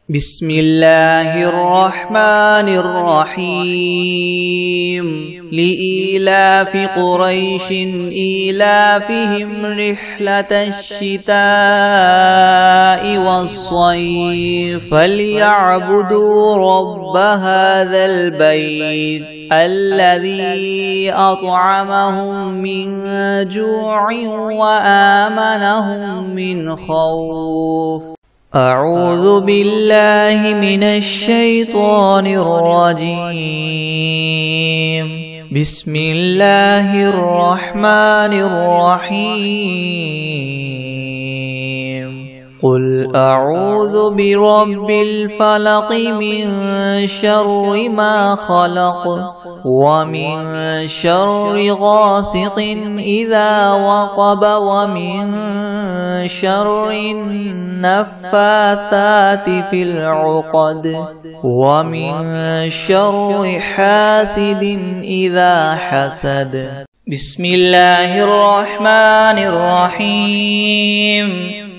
بسم الله الرحمن الرحيم لإيلاف قريش إيلافهم رحلة الشتاء والصيف فليعبدوا رب هذا البيت الذي أطعمهم من جوع وآمنهم من خوف. أعوذ بالله من الشيطان الرجيم. بسم الله الرحمن الرحيم. قل أعوذ برب الفلق من شر ما خلق ومن شر غاسق إذا وقب ومن شر النفاثات في العقد ومن شر حاسد إذا حسد. بسم الله الرحمن الرحيم.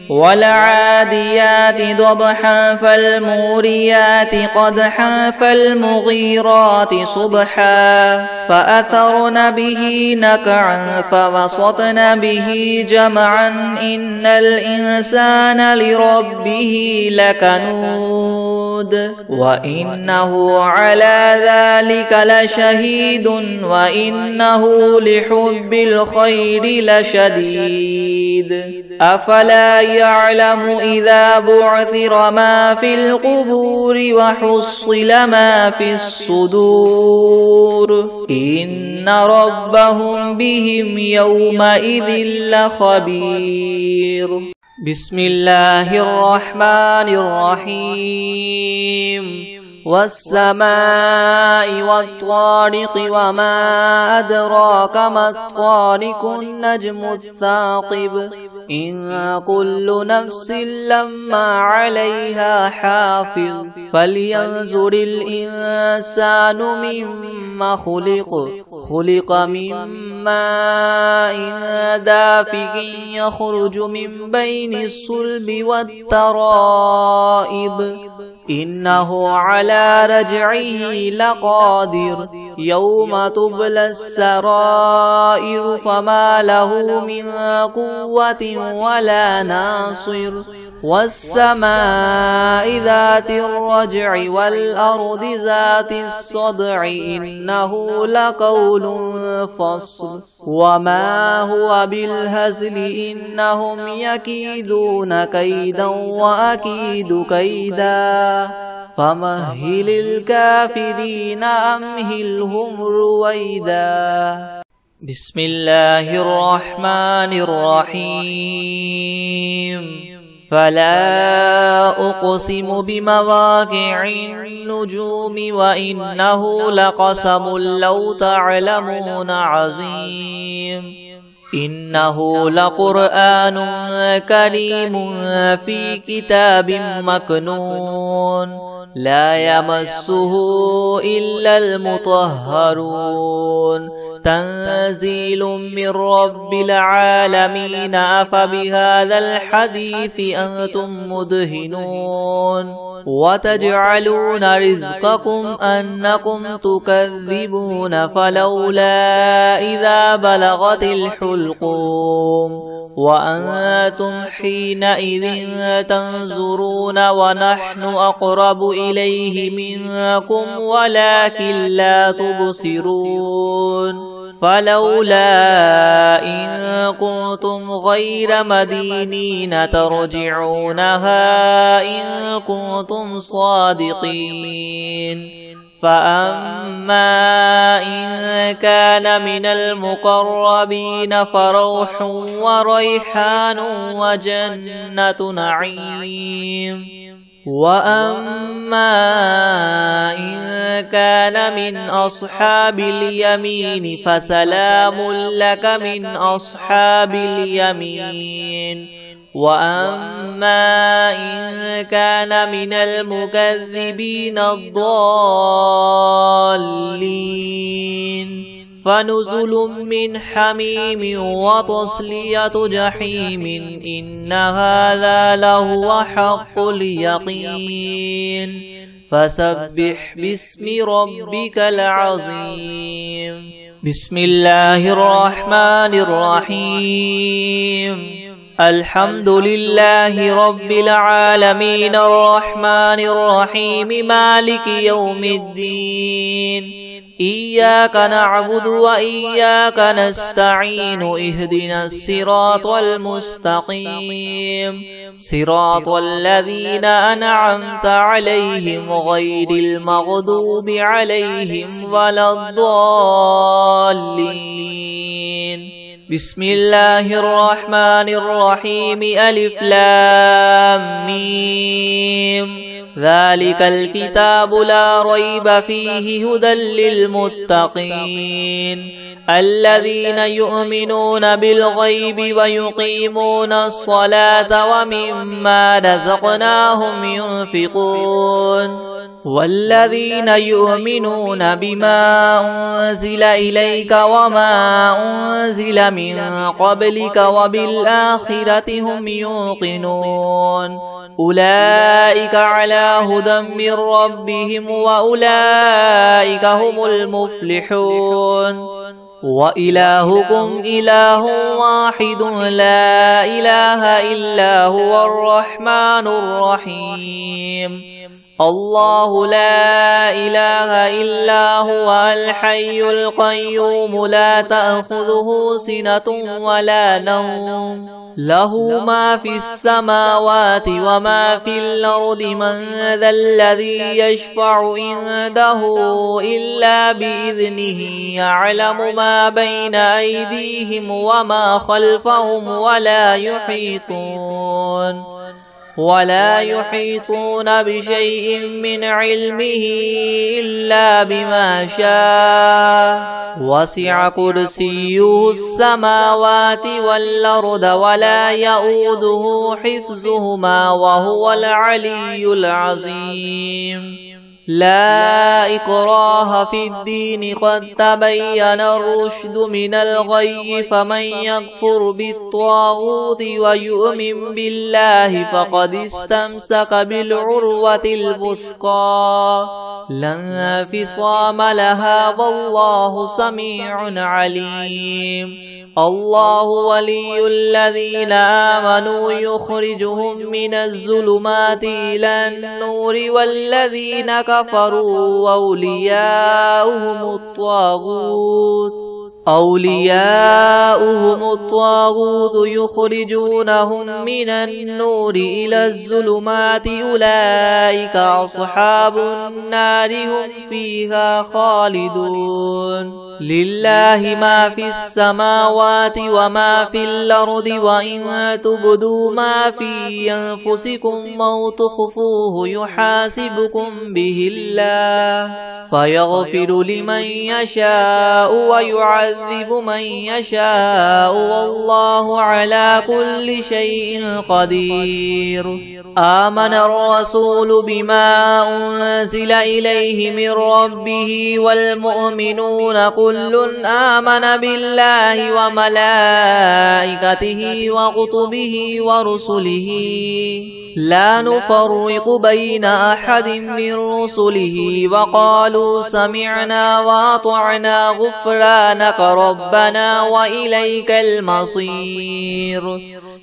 والعاديات ضبحا فالموريات قدحا فالمغيرات صبحا فأثرن به نقعا فوسطن به جمعا إن الإنسان لربه لكنود وإنه على ذلك لشهيد وإنه لحب الخير لشديد. أفلا يعلم إذا بعثر ما في القبور وحصل ما في الصدور إن ربهم بهم يومئذ لخبير. بسم الله الرحمن الرحيم. والسماء والطارق وما أدراك ما الطارق النجم الثاقب إن كل نفس لما عليها حافظ. فلينظر الإنسان مما خلق خلق من ماء دافق يخرج من بين الصلب والترائب إنه على رجعه لقادر يوم تبلى السرائر فما له من قوة ولا ناصر. والسماء ذات الرجع والأرض ذات الصدع إنه لقول فصل وما هو بالهزل إنهم يكيدون كيدا وأكيد كيدا فمهل الكافرين أمهلهم رويدا. بسم الله الرحمن الرحيم. فلا أقسم بمواقع النجوم وإنه لقسم لو تعلمون عظيم. إنه لقرآن كريم في كتاب مكنون لا يمسه إلا المطهرون تنزيل من رب العالمين. أفبهذا الحديث أنتم مدهنون وتجعلون رزقكم أنكم تكذبون فلولا إذا بلغت الحلقوم وأنتم حينئذ تنظرون ونحن أقرب إليه منكم ولكن لا تبصرون. فلولا إن كنتم غير مدينين ترجعونها إن كنتم صادقين. فأما إن كان من المقربين فروح وريحان وجنة نعيم. وأما إن كان من أصحاب اليمين فسلام لك من أصحاب اليمين. وأما إن كان من المكذبين الضالين فنزل من حميم وتصلية جحيم إن هذا لهو حق اليقين فسبح باسم ربك العظيم بسم الله الرحمن الرحيم الحمد لله رب العالمين الرحمن الرحيم مالك يوم الدين إياك نعبد وإياك نستعين اهدنا الصراط المستقيم صراط الذين أنعمت عليهم غير المغضوب عليهم ولا الضالين بسم الله الرحمن الرحيم ألف لام ميم ذلك الكتاب لا ريب فيه هدى للمتقين الذين يؤمنون بالغيب ويقيمون الصلاة ومما رزقناهم ينفقون والذين يؤمنون بما أنزل إليك وما أنزل من قبلك وبالآخرة هم يوقنون أولئك على هدى من ربهم وأولئك هم المفلحون وإلهكم إله واحد لا إله إلا هو الرحمن الرحيم الله لا إله إلا هو الحي القيوم لا تأخذه سنة ولا نوم له ما في السماوات وما في الأرض من ذا الذي يشفع عنده إلا بإذنه يعلم ما بين أيديهم وما خلفهم ولا يحيطون بشيء من علمه إلا بما شاء وسع كرسيه السماوات والأرض ولا يؤوده حفظهما وهو العلي العظيم لا إكراه في الدين قد تبين الرشد من الغي فمن يكفر بالطاغوت ويؤمن بالله فقد استمسك بالعروة الوثقى لا انفصام لها والله سميع عليم الله ولي الذين آمنوا يخرجهم من الظلمات إلى النور والذين كفروا أولياؤهم الطاغوت يخرجونهم من النور إلى الظلمات أولئك أصحاب النار هم فيها خالدون لله ما في السماوات وما في الأرض وإن تبدوا ما في أنفسكم أو تخفوه يحاسبكم به الله فيغفر لمن يشاء ويعذب من يشاء والله على كل شيء قدير آمن الرسول بما أنزل إليه من ربه والمؤمنون كل آمن بالله وملائكته وكتبه ورسله لا نفرق بين أحد من رسله وقالوا سمعنا وأطعنا غفرانك ربنا وإليك المصير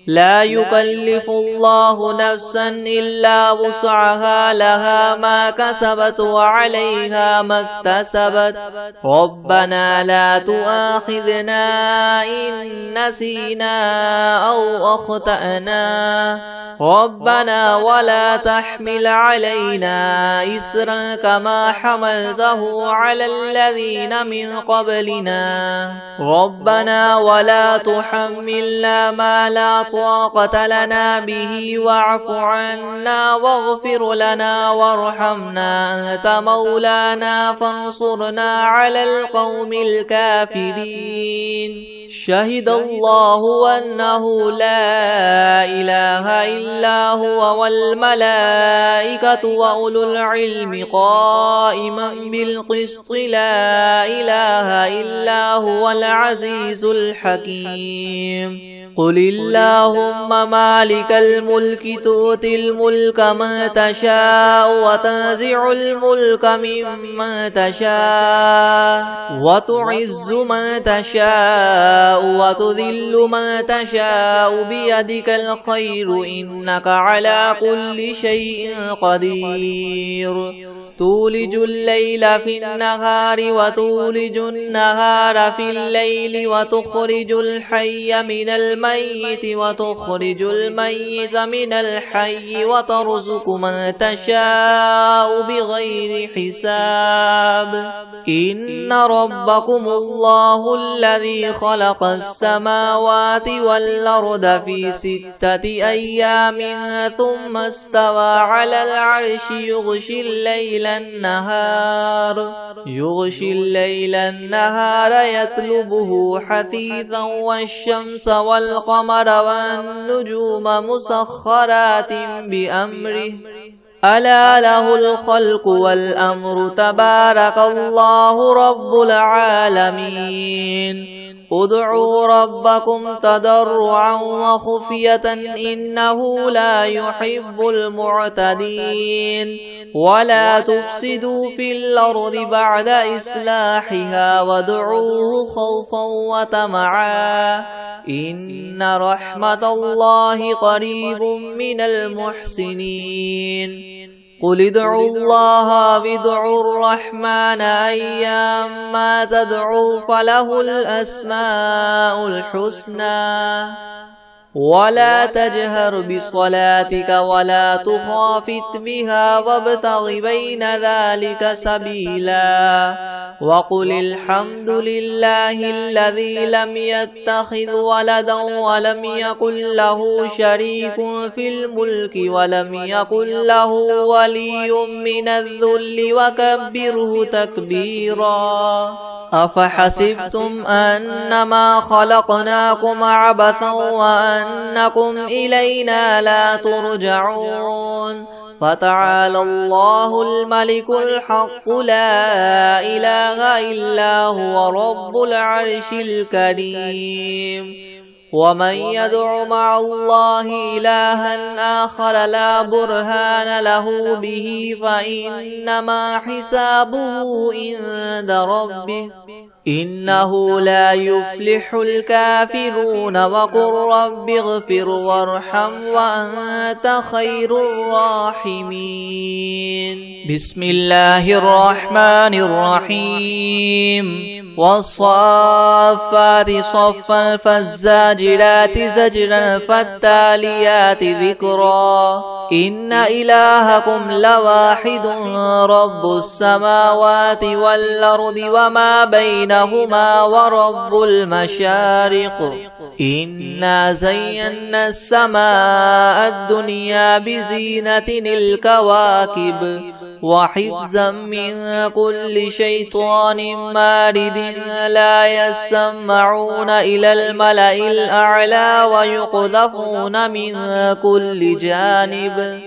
لا يكلف الله نفسا إلا وسعها لها ما كسبت وعليها ما اكتسبت ربنا لا تؤاخذنا إن نسينا أو أخطأنا ربنا ولا تحمل علينا إسرا كما حملته على الذين من قبلنا ربنا ولا تحملنا ما لا طاقة لنا به واعف عنا واغفر لنا وارحمنا أنت مولانا فانصرنا على القوم الكافرين. شهد الله أنه لا إله إلا هو والملائكة وأولو العلم قائما بالقسط لا إله إلا هو العزيز الحكيم. قل اللهم مالك الملك تؤتي الملك من تشاء وتنزع الملك ممن تشاء وتعز من تشاء وتذل من تشاء بيدك الخير إنك على كل شيء قدير. تولج الليل في النهار وتولج النهار في الليل وتخرج الحي من الميت وتخرج الميت من الحي وترزق من تشاء بغير حساب. إن ربكم الله الذي خلق السماوات والأرض في 6 أيام ثم استوى على العرش يغشي الليل النهار يطلبه حثيثا والشمس والقمر والنجوم مسخرات بأمره ألا له الخلق والأمر تبارك الله رب العالمين. ادعوا ربكم تضرعا وخفية إنه لا يحب المعتدين. ولا تفسدوا في الأرض بعد إصلاحها وادعوه خوفا وطمعا إن رحمة الله قريب من المحسنين. قل ادعوا الله وادعوا الرحمن أيما تدعوا فله الأسماء الحسنى. ولا تجهر بصلاتك ولا تخافت بها وابتغ بين ذلك سبيلا. وقل الحمد لله الذي لم يتخذ ولدا ولم يكن له شريك في الملك ولم يكن له ولي من الذل وكبره تكبيرا. أفحسبتم أنما خلقناكم عبثا وأنكم إلينا لا ترجعون. فتعالى الله الملك الحق لا إله إلا هو رب العرش الكريم. ومن يدع مع الله إلها آخر لا برهان له به فإنما حسابه عند ربه إنه لا يفلح الكافرون. وقل رب اغفر وارحم وأنت خير الراحمين. بسم الله الرحمن الرحيم. والصافات صفا فالزاجرات زجرا فالتاليات ذكرا. إن إلهكم لواحد رب السماوات والأرض وما بينهما ورب المشارق. إنا زينا السماء الدنيا بزينة الكواكب وحفظا من كل شيطان مارد لا يسمعون إلى الملأ الأعلى ويقذفون من كل جانب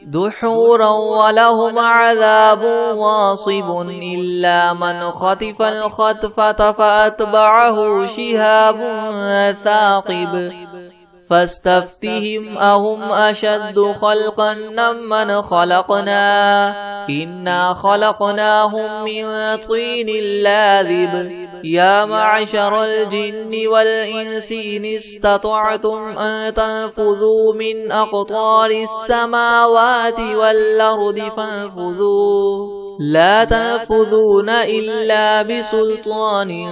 دحورا ولهم عذاب واصب إلا من خطف الخطفة فأتبعه شهاب ثاقب. فاستفتهم أهم أشد خلقا ممن خلقنا إنا خلقناهم من طين لاذب. يا معشر الجن والإنس إن استطعتم أن تنفذوا من أقطار السماوات والأرض فانفذوا لا تنفذون إلا بسلطان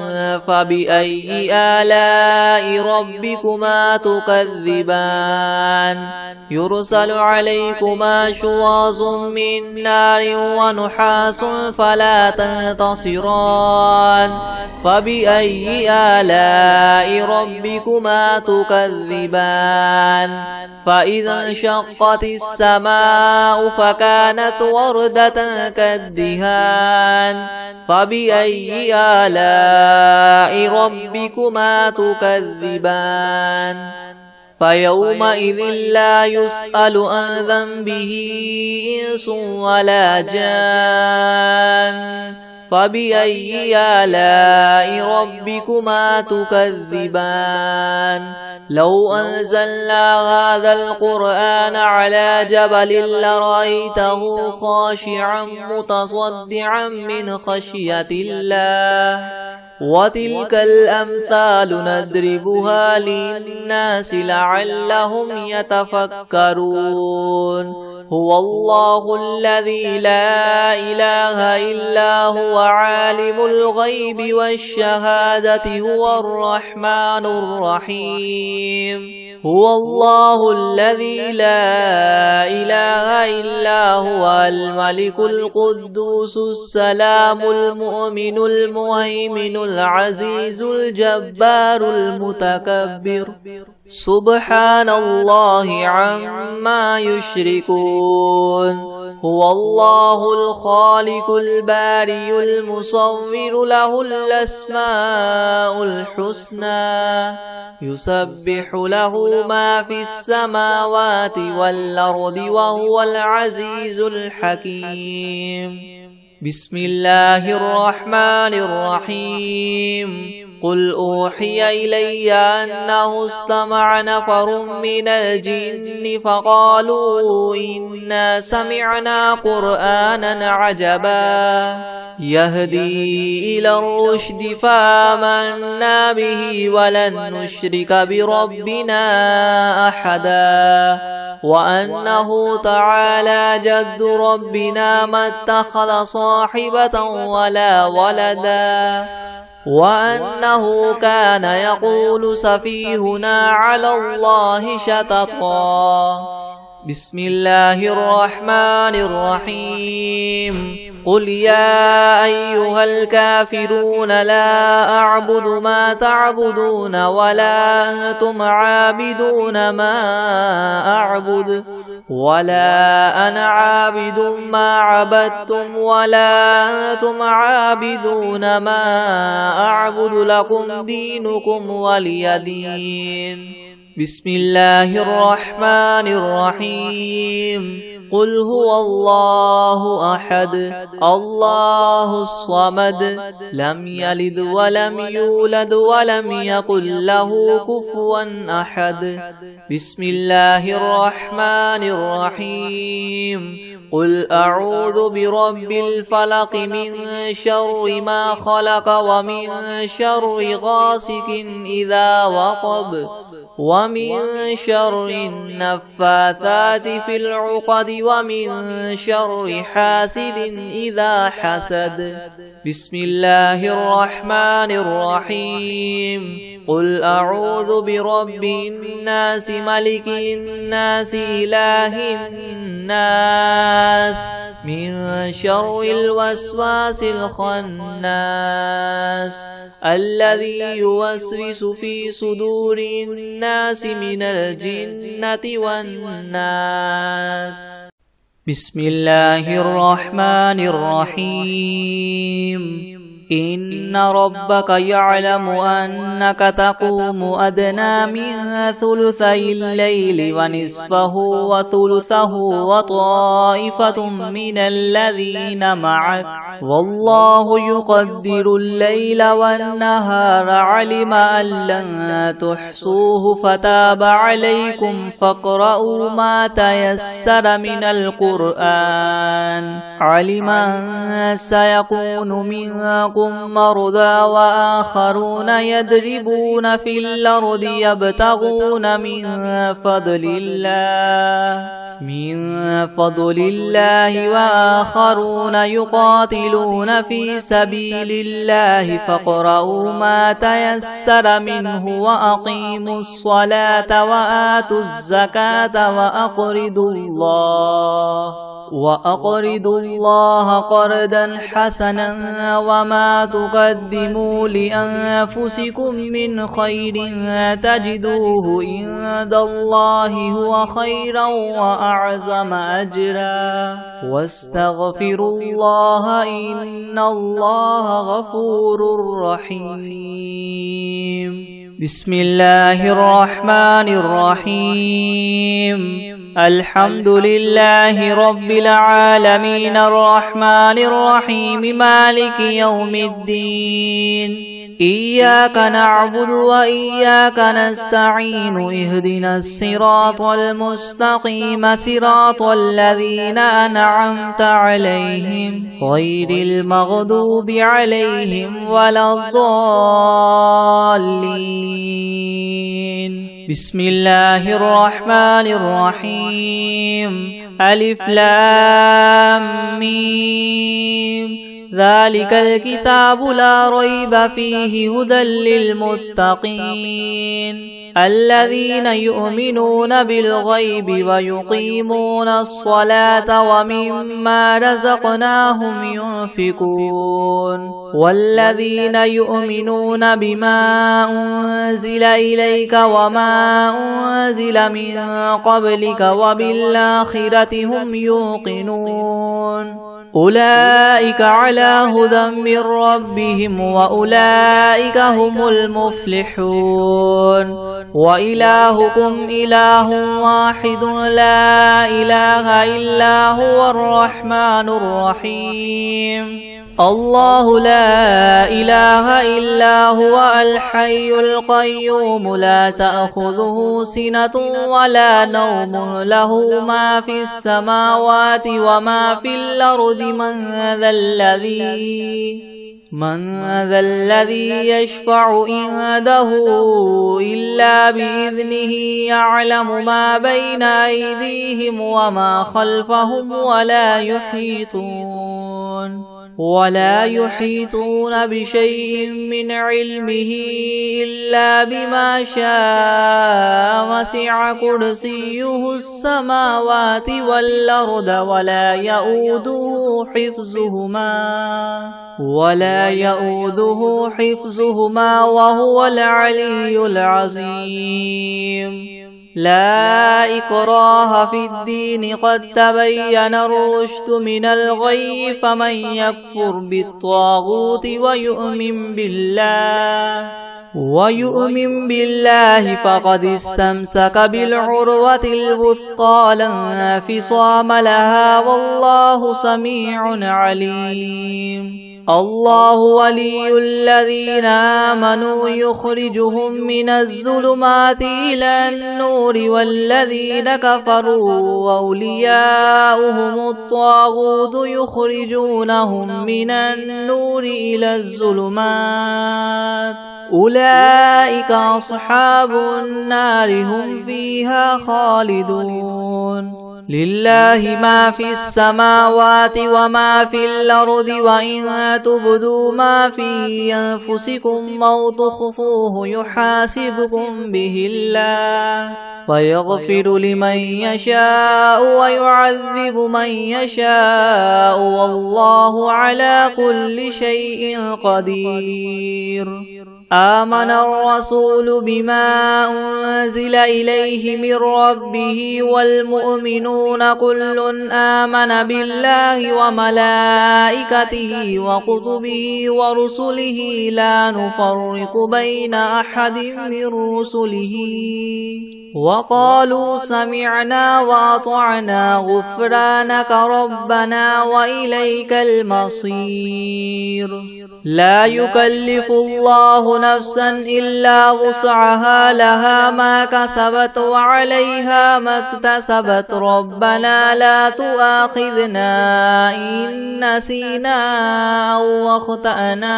فبأي آلاء ربكما تكذبان يرسل عليكما شواظ من نار ونحاس فلا تنتصران فبأي آلاء ربكما تكذبان فإذا انشقت السماء فكانت وردة كالدهان فبأي آلاء ربكما تكذبان فيومئذ لا يسأل عن ذنبه إنس ولا جان فبأي آلاء ربكما تكذبان لو أنزلنا هذا القرآن على جبل لرأيته خاشعا متصدعا من خشية الله وتلك الأمثال نضربها للناس لعلهم يتفكرون هو الله الذي لا إله إلا هو عالم الغيب والشهادة هو الرحمن الرحيم هو الله الذي لا إله إلا هو الملك القدوس السلام المؤمن المهيمن العزيز الجبار المتكبر سبحان الله عما يشركون هو الله الخالق البارئ المصور له الأسماء الحسنى يسبح له ما في السماوات والأرض وهو العزيز الحكيم بسم الله الرحمن الرحيم قل أوحي إلي أنه استمع نفر من الجن فقالوا إنا سمعنا قرآنا عجبا يهدي إلى الرشد فآمنا به ولن نشرك بربنا أحدا وأنه تعالى جد ربنا ما اتخذ صاحبة ولا ولدا وأنه كان يقول سفيهنا على الله شططا بسم الله الرحمن الرحيم قل يا أيها الكافرون لا أعبد ما تعبدون ولا أنتم عابدون ما أعبد ولا أنا عابد ما عبدتم ولا أنتم عابدون ما أعبد لكم دينكم ولي دين بسم الله الرحمن الرحيم قل هو الله أحد الله الصمد لم يلد ولم يولد ولم يكن له كفوا أحد بسم الله الرحمن الرحيم قل أعوذ برب الفلق من شر ما خلق ومن شر غاسق إذا وقب ومن شر النفاثات في العقد ومن شر حاسد إذا حسد بسم الله الرحمن الرحيم قل أعوذ برب الناس ملك الناس إله الناس من شر الوسواس الخناس الذي يوسوس في صدور الناس من الجنة والناس بسم الله الرحمن الرحيم إن ربك يعلم أنك تقوم أدنى من ثلثي الليل ونصفه وثلثه وطائفة من الذين معك والله يقدر الليل والنهار علم أن لن تحصوه فتاب عليكم فاقرؤوا ما تيسر من القرآن علم أن سيكون منكم مرضى وآخرون يضربون في الأرض يبتغون من فضل الله من فضل الله وآخرون يقاتلون في سبيل الله فاقرؤوا ما تيسر منه وأقيموا الصلاة وآتوا الزكاة وأقرضوا الله قرضا حسنا وما تقدموا لأنفسكم من خير تجدوه عند الله هو خيرا وأعظم أجرا واستغفروا الله إن الله غفور رحيم. بسم الله الرحمن الرحيم. الحمد لله رب العالمين الرحمن الرحيم مالك يوم الدين إياك نعبد وإياك نستعين اهدنا الصراط المستقيم صراط الذين أنعمت عليهم غير المغضوب عليهم ولا الضالين. بسم الله الرحمن الرحيم. ألف لام ميم. ذلك الكتاب لا ريب فيه هدى للمتقين الذين يؤمنون بالغيب ويقيمون الصلاة ومما رزقناهم ينفقون والذين يؤمنون بما أنزل إليك وما أنزل من قبلك وبالآخرة هم يوقنون أولئك على هدى من ربهم وأولئك هم المفلحون. وإلهكم إله واحد لا إله إلا هو الرحمن الرحيم. الله لا إله إلا هو الحي القيوم لا تأخذه سنة ولا نوم له ما في السماوات وما في الأرض من ذا الذي يشفع عنده إلا بإذنه يعلم ما بين أيديهم وما خلفهم ولا يحيطون بشيء من علمه إلا بما شاء وسع كرسيه السماوات والأرض ولا يؤوده حفظهما وهو العلي العظيم. لا إكراه في الدين قد تبين الرشد من الغي فمن يكفر بالطاغوت ويؤمن بالله فقد استمسك بالعروة الوثقى لا انفصام لها والله سميع عليم. الله ولي الذين آمنوا يخرجهم من الظلمات إلى النور والذين كفروا أولياؤهم الطاغوت يخرجونهم من النور إلى الظلمات أولئك أصحاب النار هم فيها خالدون. لله ما في السماوات وما في الأرض وإن تبدوا ما في أنفسكم أو تخفوه يحاسبكم به الله فيغفر لمن يشاء ويعذب من يشاء والله على كل شيء قدير. آمن الرسول بما أنزل إليه من ربه والمؤمنون كل آمن بالله وملائكته وكتبه ورسله لا نفرق بين أحد من رسله وقالوا سمعنا وأطعنا غفرانك ربنا وإليك المصير. لا يكلف الله نفسا إلا وسعها لها ما كسبت وعليها ما اكتسبت ربنا لا تؤاخذنا إن نسينا أو أخطأنا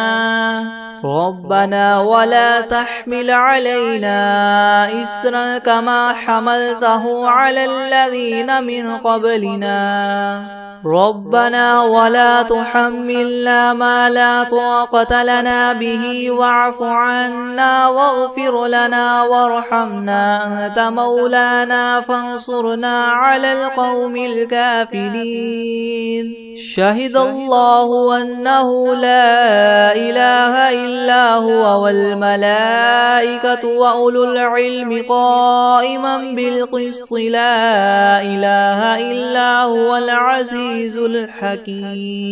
ربنا ولا تحمل علينا إسرا كما حملته على الذين من قبلنا ربنا ولا تحملنا ما لا طاقة لنا به واعف عنا واغفر لنا وارحمنا أنت مولانا فانصرنا على القوم الكافرين شهد الله أنه لا إله إلا هو والملائكة وأولو العلم قائما بالقسط لا إله إلا هو العزيز الحكيم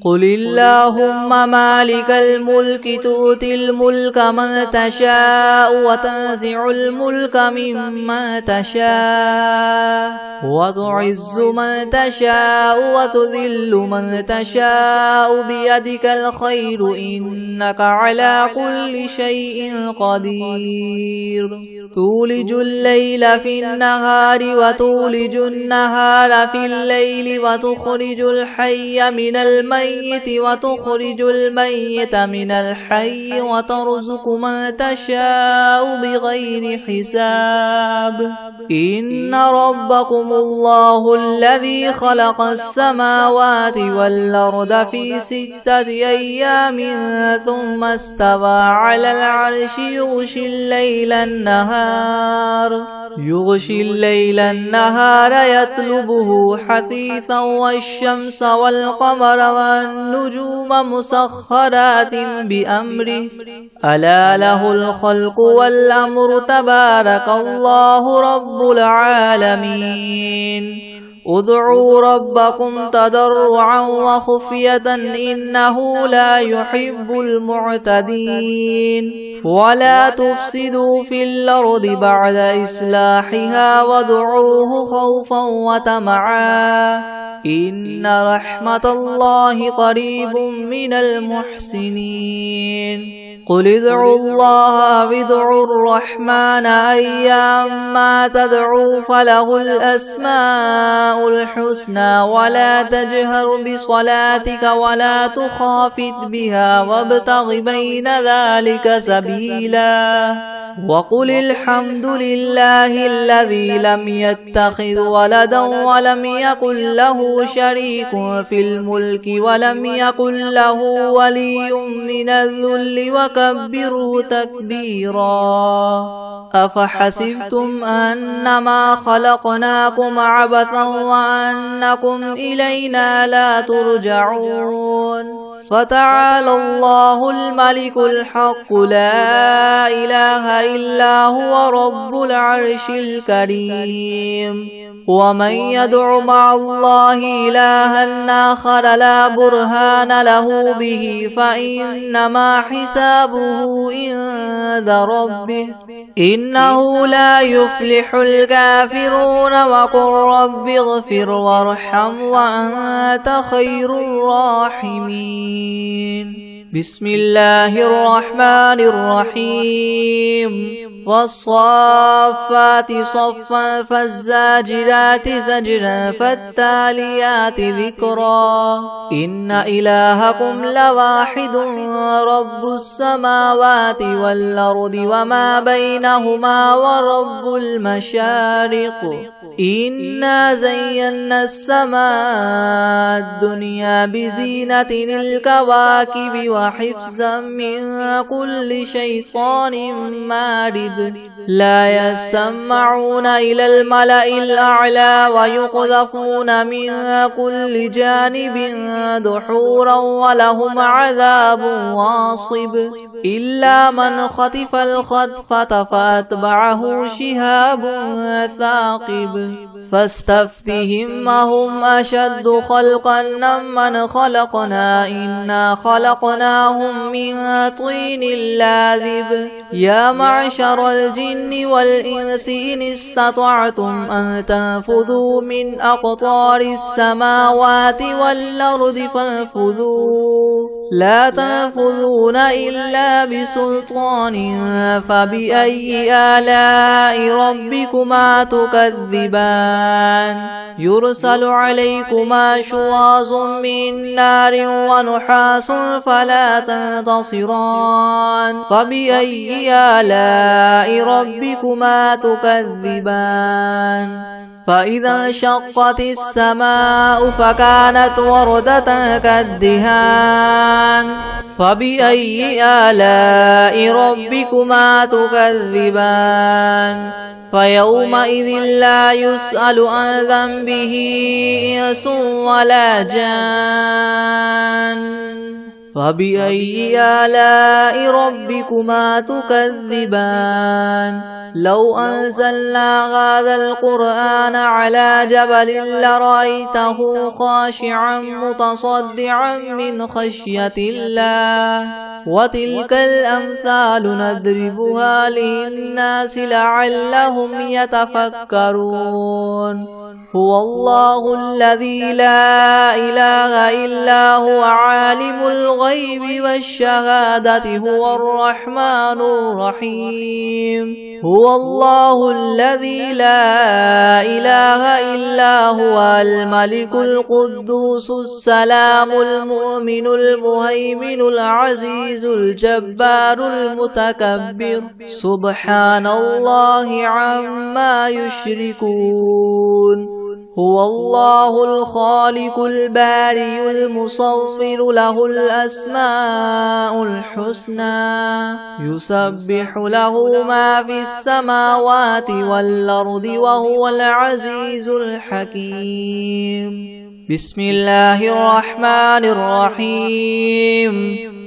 قل اللهم مالك الملك تؤتي الملك من تشاء وتنزع الملك ممن تشاء وتعز من تشاء وتذل من تشاء بيدك الخير إنك على كل شيء قدير تولج الليل في النهار وتولج النهار في الليل وتخرج الحي من الميت وتخرج الميت من الحي وترزق من تشاء بغير حساب إن ربكم الله الذي خلق السماوات والأرض في 6 أيام ثم استوى على العرش يغشي الليل النهار يطلبه حثيثا والشمس والقمر والنجوم مسخرات بأمره ألا له الخلق والأمر تبارك الله رب العالمين ادعوا ربكم تضرعا وخفية إنه لا يحب المعتدين ولا تفسدوا في الأرض بعد إصلاحها وادعوه خوفا وطمعا إن رحمة الله قريب من المحسنين قل ادعوا الله أو ادعوا الرحمن أيما تدعوا فله الأسماء الحسنى ولا تجهر بصلاتك ولا تخافت بها وابتغ بين ذلك سبيلا وقل الحمد لله الذي لم يتخذ ولدا ولم يكن له شريك في الملك ولم يكن له ولي من الذل وكبره تكبيرا أفحسبتم أنما خلقناكم عبثا وأنكم إلينا لا ترجعون فتعالى الله الملك الحق لا إله إلا هو رب العرش الكريم ومن يدع مع الله إلها آخر لا برهان له به فإنما حسابه عند ربه إنه لا يفلح الكافرون وقل رب اغفر وارحم وأنت خير الراحمين بسم الله الرحمن الرحيم والصافات صفا فالزاجرات زجرا فالتاليات ذكرا إن إلهكم لواحد رب السماوات والأرض وما بينهما ورب المشارق إنا زينا السماء الدنيا بزينة الكواكب وحفظا من كل شيطان مارد لا يسمعون إلى الملأ الأعلى ويقذفون من كل جانب دحورا ولهم عذاب واصب إلا من خطف الخطفة فأتبعه شهاب ثاقب فاستفتهم أهم أشد خلقا ممن خلقنا إنا خلقناهم من طين لاذب يا معشر الجن والإنس إن استطعتم أن تنفذوا من أقطار السماوات والأرض فانفذوا لا تنفذون إلا بسلطان فبأي آلاء ربكما تكذبان يرسل عليكما شواظ من نار ونحاس فلا تنتصران فبأي آلاء ربكما تكذبان فإذا انشقت السماء فكانت وردة كالدهان فبأي آلاء ربكما تكذبان فيومئذ لا يسأل عن ذنبه إنس ولا جان فبأي آلاء ربكما تكذبان لو أنزلنا هذا القرآن على جبل لرأيته خاشعا متصدعا من خشية الله وتلك الأمثال نضربها للناس لعلهم يتفكرون هو الله الذي لا إله إلا هو عالم الغيب والشهادة هو الرحمن الرحيم هو الله الذي لا إله إلا هو الملك القدوس السلام المؤمن المهيمن العزيز الجبار المتكبر سبحان الله عما يشركون هو الله الخالق البارئ المصور له الأسماء الحسنى يسبح له ما في السماوات والأرض وهو العزيز الحكيم بسم الله الرحمن الرحيم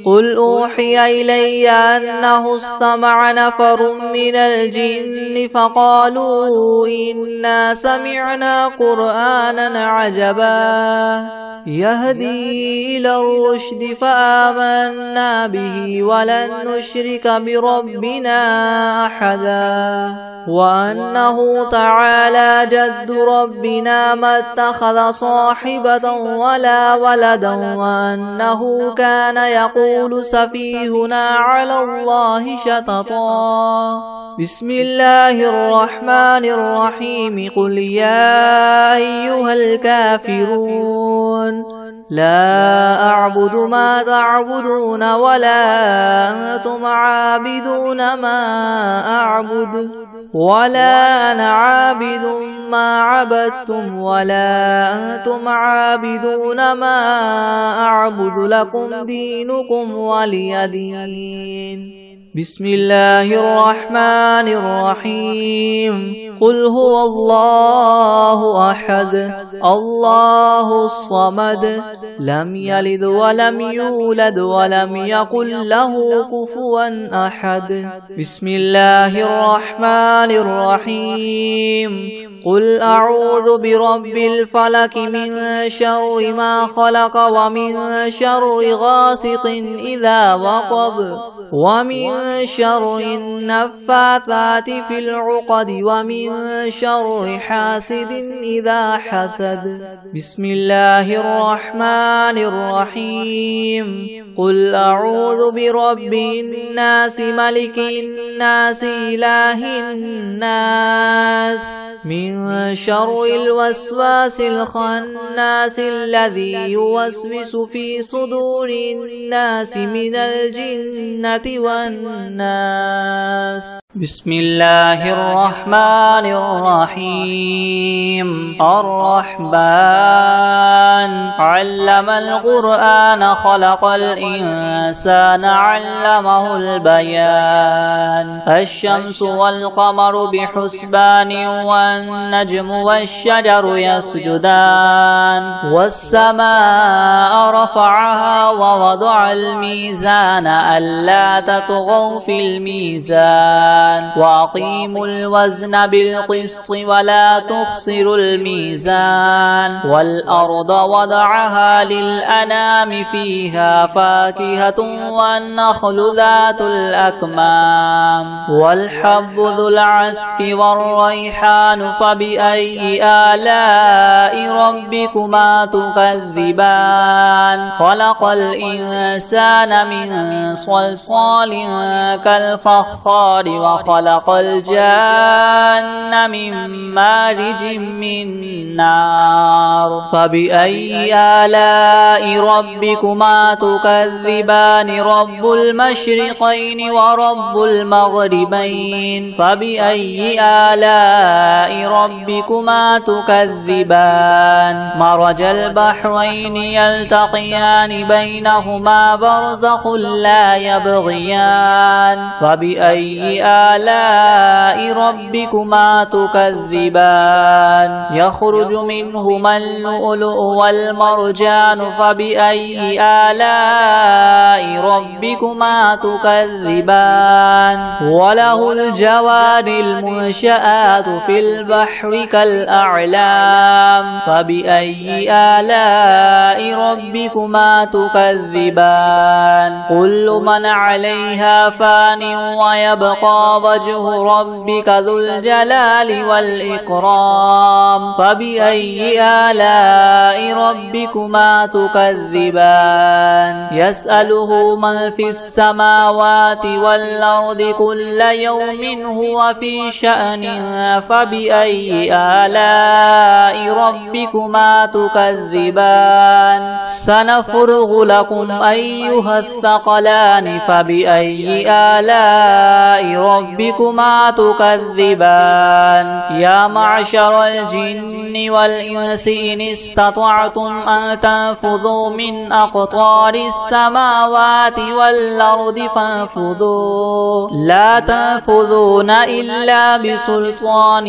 قل أوحي إلي أنه استمع نفر من الجن فقالوا إنا سمعنا قرآنا عجبا يهدي إلى الرشد فآمنا به ولن نشرك بربنا أحدا وأنه تعالى جد ربنا ما اتخذ صاحبة ولا ولدا وأنه كان يقول سفيهنا على الله شططا بسم الله الرحمن الرحيم قل يا أيها الكافرون لا أعبد ما تعبدون ولا أنتم عابدون ما أعبد ولا أنا عابد ما عبدتم ولا أنتم عابدون ما أعبد لكم دينكم ولي دين بسم الله الرحمن الرحيم قل هو الله أحد الله الصمد لم يلد ولم يولد ولم يكن له كفوا أحد بسم الله الرحمن الرحيم قل أعوذ برب الفلك من شر ما خلق ومن شر غاسق إذا وقب ومن شر النفاثات في العقد ومن شر حاسد إذا حسد بسم الله الرحمن الرحيم قل أعوذ برب الناس ملك الناس إله الناس من شر الوسواس الخناس الذي يوسوس في صدور الناس من الجنة والناس بسم الله الرحمن الرحيم الرحمن علم القرآن خلق الإنسان علمه البيان الشمس والقمر بحسبان والنجم والشجر يسجدان والسماء رفعها ووضع الميزان ألا تطغوا في الميزان وأقيموا الوزن بالقسط ولا تخسروا الميزان والأرض وضعها للأنام فيها فاكهة والنخل ذات الأكمام والحب ذو العصف والريحان فبأي آلاء ربكما تكذبان خلق الإنسان الإنسان من صلصال كالفخار وخلق الجن من مارج من نار فبأي آلاء ربكما تكذبان رب المشرقين ورب المغربين فبأي آلاء ربكما تكذبان مرج البحرين يلتقيان بينهما برزخ لا يبغيان فبأي آلاء ربكما تكذبان يخرج منهما اللؤلؤ والمرجان فبأي آلاء ربكما تكذبان وله الجوار المنشآت في البحر كالأعلام فبأي آلاء ربكما تكذبان كل من عليها فان ويبقى وجه ربك ذو الجلال والإكرام فبأي آلاء ربكما تكذبان يسأله من في السماوات والأرض كل يوم هو في شأن فبأي آلاء ربكما تكذبان سنفرغ لكم أيها الثقلان فبأي آلاء ربكما تكذبان يا معشر الجن والإنس إن استطعتم أن تنفذوا من أقطار السماوات والأرض فانفذوا لا تنفذون إلا بسلطان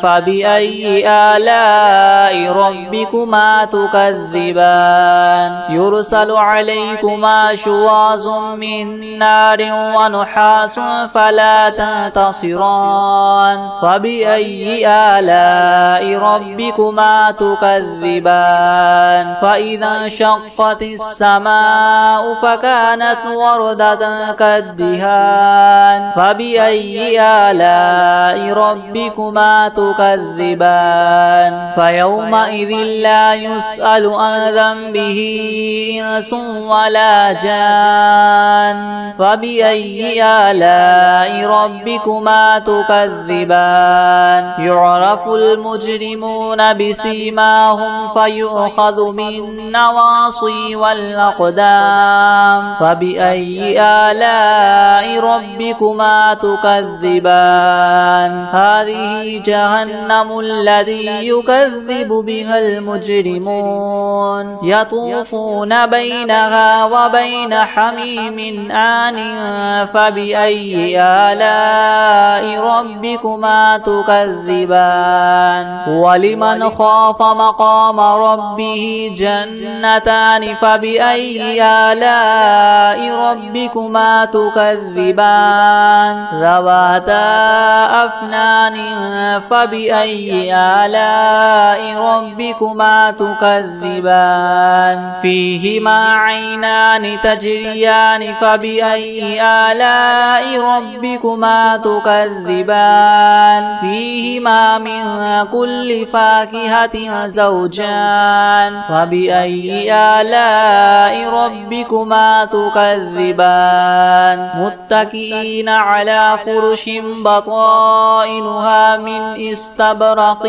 فبأي آلاء ربكما تكذبان يرسل عليكما شواظ من نار ونحاس فلا تنتصران فبأي آلاء ربكما تكذبان فإذا انشقت السماء فكانت وردة كالدهان فبأي آلاء ربكما تكذبان فيومئذ لا يسأل عن ذنبه إنس ولا جان فبأي آلاء ربكما تكذبان يعرف المجرمون بسيماهم فيؤخذ بالنواصي والأقدام فبأي آلاء ربكما تكذبان هذه جهنم الذي يكذب بها المجرمون يطوفون بينها وبين حميم آن فبأي آلاء ربكما تكذبان ولمن خاف مقام ربه جنتان فبأي آلاء ربكما تكذبان ذواتا أفنان فبأي آلاء ربكما تكذبان فيهما عينان تجريان فبأي آلاء ربكما تكذبان فيهما من كل فاكهة زوجان فبأي آلاء ربكما تكذبان متكئين على فرش بطائنها من استبرق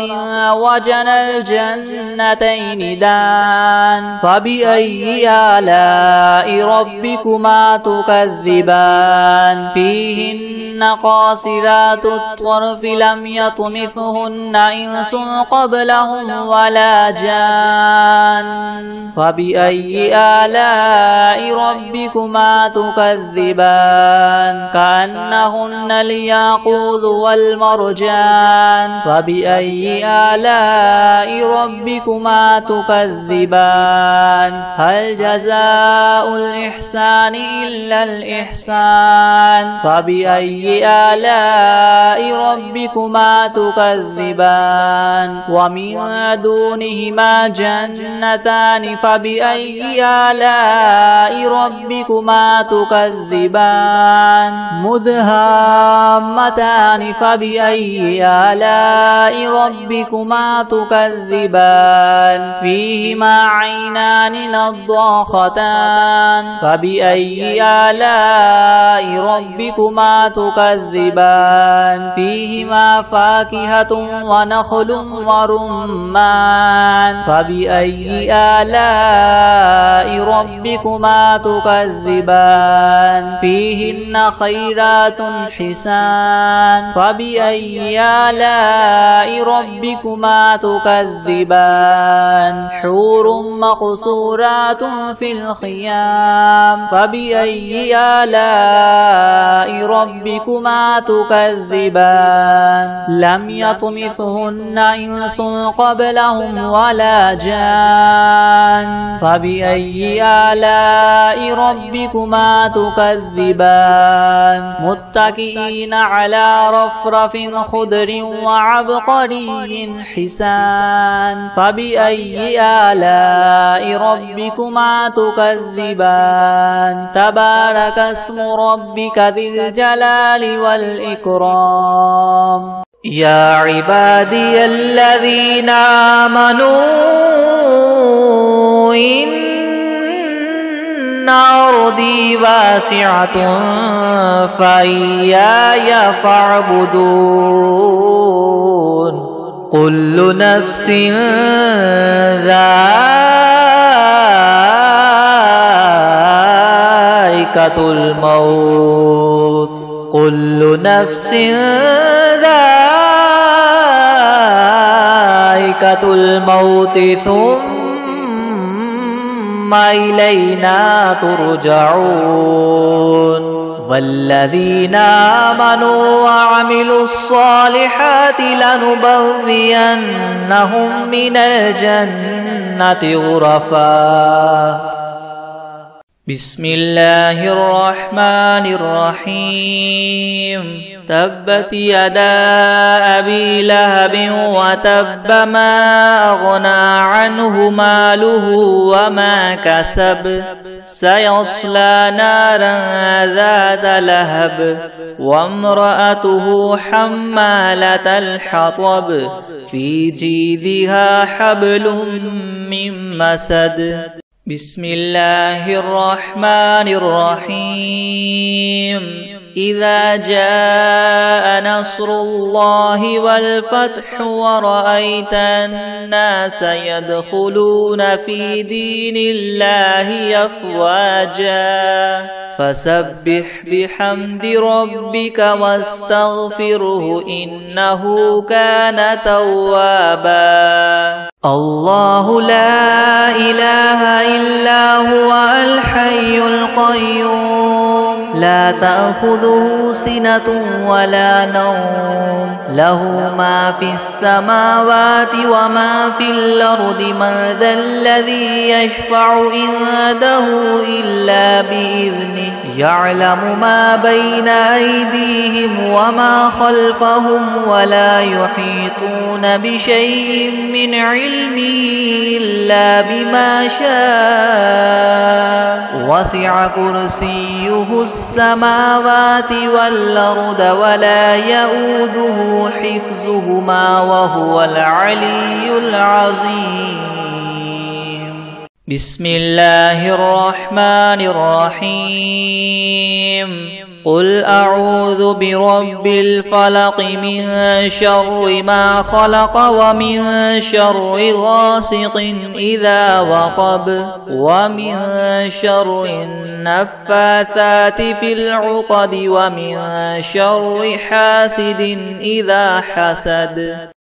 وجنى الجنتين دان فبأي آلاء ربكما تكذبان فيهن قاصرات الطرف لم يطمثهن إنس قبلهم ولا جان فبأي آلاء ربكما تكذبان كأنهن الياقوت والمرجان فبأي آلاء ربكما تكذبان هل جزاء الإحسان إلا الإحسان فبأي آلاء ربكما تكذبان ومن دونهما جنتان فبأي آلاء ربكما تكذبان مدهامتان فبأي آلاء ربكما تكذبان فيهما عينان نضاختان مضاختان فبأي آلاء ربكما تكذبان فيهما فاكهة ونخل ورمان فبأي آلاء ربكما تكذبان فيهن خيرات حسان فبأي آلاء ربكما تكذبان حور مقصورات في الخيام فبأي آلاء ربكما تكذبان لم يطمثهن إنس قبلهم ولا جان فبأي آلاء ربكما تكذبان متكئين على رفرف خضر وعبقري حسان فبأي آلاء ربكما تكذبان تبارك اسم ربك ذي الجلال والإكرام يا عبادي الذين آمنوا إن أرضي واسعة فإياي فاعبدون كل نفس ذائقة الموت كل نفس ذائقة الموت ثم إلينا ترجعون والذين آمنوا وعملوا الصالحات لنبوئنهم من الجنة غرفا بسم الله الرحمن الرحيم تبت يدا أبي لهب وتب ما أغنى عنه ماله وما كسب سيصلى نارا ذات لهب وامرأته حمالة الحطب في جيدها حبل من مسد بسم الله الرحمن الرحيم إذا جاء نصر الله والفتح ورأيت الناس يدخلون في دين الله أفواجا فسبح بحمد ربك واستغفره إنه كان توابا الله لا إله إلا هو الحي القيوم لا تأخذه سنة ولا نوم له ما في السماوات وما في الأرض من ذا الذي يشفع عنده إلا بإذنه يعلم ما بين أيديهم وما خلفهم ولا يحيطون بشيء من علمه إلا بما شاء وسع كرسيه السماوات والأرض ولا يؤوده حفظهما وهو العلي العظيم بسم الله الرحمن الرحيم قل أعوذ برب الفلق من شر ما خلق ومن شر غاسق إذا وقب ومن شر النفاثات في العقد ومن شر حاسد إذا حسد